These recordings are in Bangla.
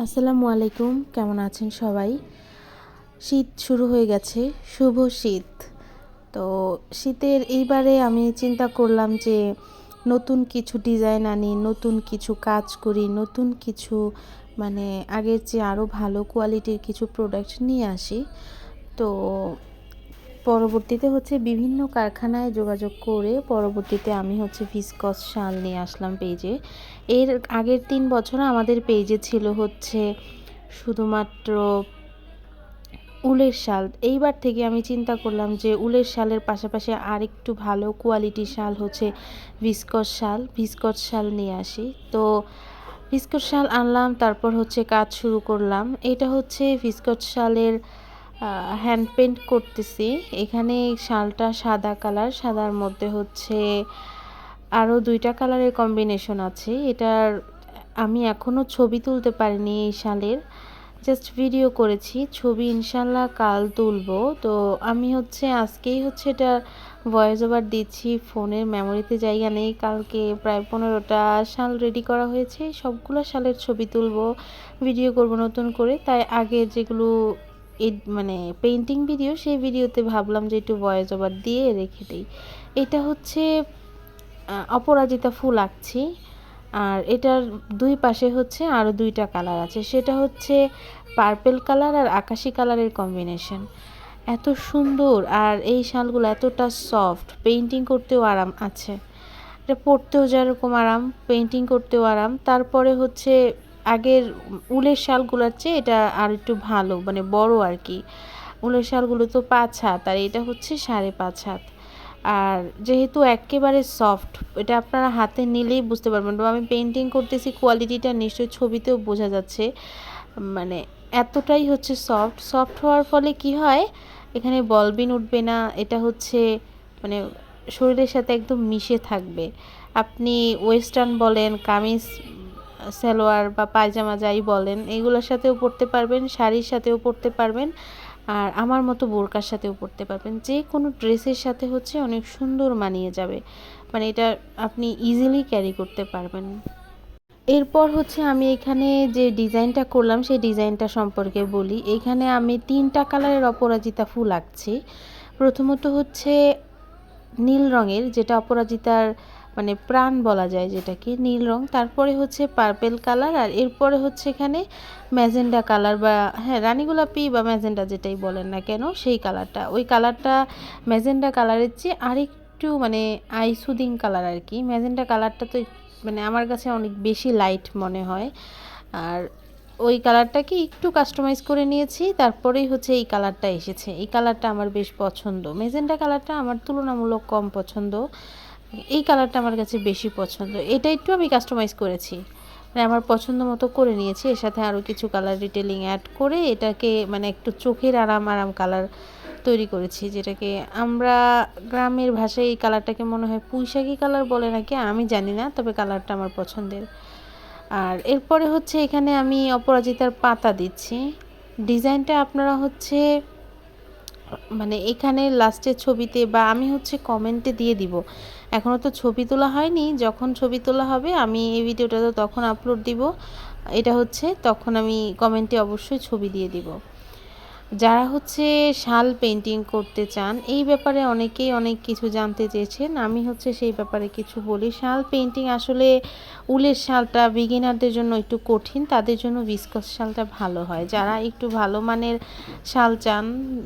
আসসালামু আলাইকুম, কেমন আছেন সবাই? শীত শুরু হয়ে গেছে, শুভ শীত। তো শীতের এইবারে আমি চিন্তা করলাম যে নতুন কিছু ডিজাইন আনি, নতুন কিছু কাজ করি, নতুন কিছু মানে আগের চেয়ে আরও ভালো কোয়ালিটির কিছু প্রোডাক্ট নিয়ে আসি। তো পরবর্তীতে বিভিন্ন কারখানায় যোগাযোগ করে পরবর্তীতে আমি ভিসকস শাল নিয়ে আসলাম পেজে। এর আগের 3 বছর আমাদের পেজে ছিল শুধুমাত্র উলের শাল। এইবার থেকে আমি চিন্তা করলাম যে উলের শালের পাশাপাশি আর একটু ভালো কোয়ালিটির শাল ভিসকস শাল নিয়ে আসি। তো ভিসকস শাল আনলাম, তারপর কাজ শুরু করলাম। এটা ভিসকস শালের হ্যান্ড পেইন্ট করতেছি। এখানে শালটা সাদা কালার, সাদার মধ্যে আরও 2টা কালারের কম্বিনেশন আছে। এটার আমি এখনও ছবি তুলতে পারিনি এই শালের, জাস্ট ভিডিও করেছি। ছবি ইনশাল্লাহ কাল তুলবো। তো আমি আজকেই এটা ভয়েস ওভার দিচ্ছি, ফোনের মেমোরিতে জায়গা নেই। কালকে প্রায় 15টা শাল রেডি করা হয়েছে, সবগুলো শালের ছবি তুলবো, ভিডিও করব নতুন করে। তাই আগে যেগুলো পেইন্টিং ভিডিও, সেই ভিডিওতে ভাবলাম যে একটু ভয়েস ওভার দিয়ে রেখে দিই। এটা অপরাজিতা ফুল আঁকছি, আর এটার দুই পাশে আরও 2টা কালার আছে। সেটা পার্পেল কালার আর আকাশি কালারের কম্বিনেশন। এত সুন্দর, আর এই শালগুলো এতটা সফট, পেইন্টিং করতেও আরাম আছে। এটা পরতেও যেরকম আরাম, পেইন্টিং করতেও আরাম। তারপরে আগের উলের শালগুলোর চেয়ে এটা আর একটু ভালো, বড় আর কি। উলের শালগুলো তো 5 হাত, আর এটা 5.5 হাত। আর যেহেতু একেবারে সফট, এটা আপনারা হাতে নিলেই বুঝতে পারবেন। আমি পেইন্টিং করতেছি, কোয়ালিটিটা নিশ্চয়ই ছবিতেও বোঝা যাচ্ছে। এতটাই সফট হওয়ার ফলে কি হয়, এখানে বলবিন উঠবে না। এটা শরীরের সাথে একদম মিশে থাকবে। আপনি ওয়েস্টার্ন বলেন, কামিজ সালোয়ার বা পায়জামা যাই বলেন, এগুলোর সাথেও পরতে পারবেন, শাড়ির সাথেও পরতে পারবেন, আর আমার মতো বোরকার সাথেও পরতে পারবেন। যে কোনো ড্রেসের সাথে অনেক সুন্দর মানিয়ে যাবে। এটা আপনি ইজিলি ক্যারি করতে পারবেন। এরপর আমি এখানে যে ডিজাইনটা করলাম সেই ডিজাইনটা সম্পর্কে বলি। এখানে আমি 3টা কালারের অপরাজিতা ফুল আঁকছি। প্রথমত নীল রঙের, যেটা অপরাজিতার প্রাণ বলা যায়, যেটাকে নীল রং। তারপরে পার্পেল কালার, আর এরপরে এখানে ম্যাজেন্ডা কালার, বা হ্যাঁ রানী গোলাপি বা ম্যাজেন্ডা যেটাই বলেন না কেন, সেই কালারটা। ওই কালারটা ম্যাজেন্ডা কালারের চেয়ে আরেকটু আই সুদিং কালার আর কি। ম্যাজেন্ডা কালারটা তো আমার কাছে অনেক বেশি লাইট মনে হয়, আর ওই কালারটাকে একটু কাস্টমাইজ করে নিয়েছি। তারপরেই এই কালারটা এসেছে। এই কালারটা আমার বেশ পছন্দ। ম্যাজেন্ডা কালারটা আমার তুলনামূলক কম পছন্দ, এই কালারটা আমার কাছে বেশি পছন্দ। এটা একটু আমি কাস্টমাইজ করেছি, আমার পছন্দ মতো করে নিয়েছি। এর সাথে আরও কিছু কালার ডিটেলিং অ্যাড করে এটাকে একটু চোখের আরাম কালার তৈরি করেছি, যেটাকে আমরা গ্রামের ভাষায় এই কালারটাকে মনে হয় পুঁইশাকি কালার বলে নাকি, আমি জানি না, তবে কালারটা আমার পছন্দের। আর এরপরে এখানে আমি অপরাজিতার পাতা দিচ্ছি। ডিজাইনটা আপনারা এখানে লাস্টের ছবিতে, বা আমি কমেন্টে দিয়ে দিব। এখনও তো ছবি তোলা হয়নি, যখন ছবি তোলা হবে আমি এই ভিডিওটা তো তখন আপলোড দিব। এটা তখন আমি কমেন্টে অবশ্যই ছবি দিয়ে দিব। যারা শাল পেইন্টিং করতে চান, এই ব্যাপারে অনেকেই অনেক কিছু জানতে চেয়েছেন। আমি সেই ব্যাপারে কিছু বলি। শাল পেইন্টিং আসলে উলের শালটা বিগিনারদের জন্য একটু কঠিন, তাদের জন্য ভিসকস শালটা ভালো হয়। যারা একটু ভালো মানের শাল চান,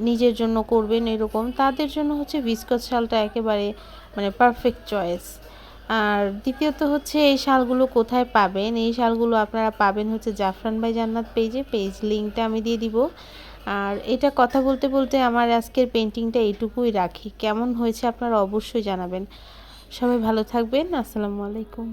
নিজের জন্য করবেন এরকম, তাদের জন্য ভিসকস শালটা একেবারে পারফেক্ট চয়েস। আর দ্বিতীয়ত এই শালগুলো কোথায় পাবেন? এই শালগুলো আপনারা পাবেন জাফরান বাই জান্নাত পেজ লিঙ্কটা আমি দিয়ে দিব। আর এটা কথা বলতে বলতে আমার আজকের পেইন্টিংটা এইটুকুই রাখি। কেমন হয়েছে আপনারা অবশ্যই জানাবেন। সবাই ভালো থাকবেন। আসসালামু আলাইকুম।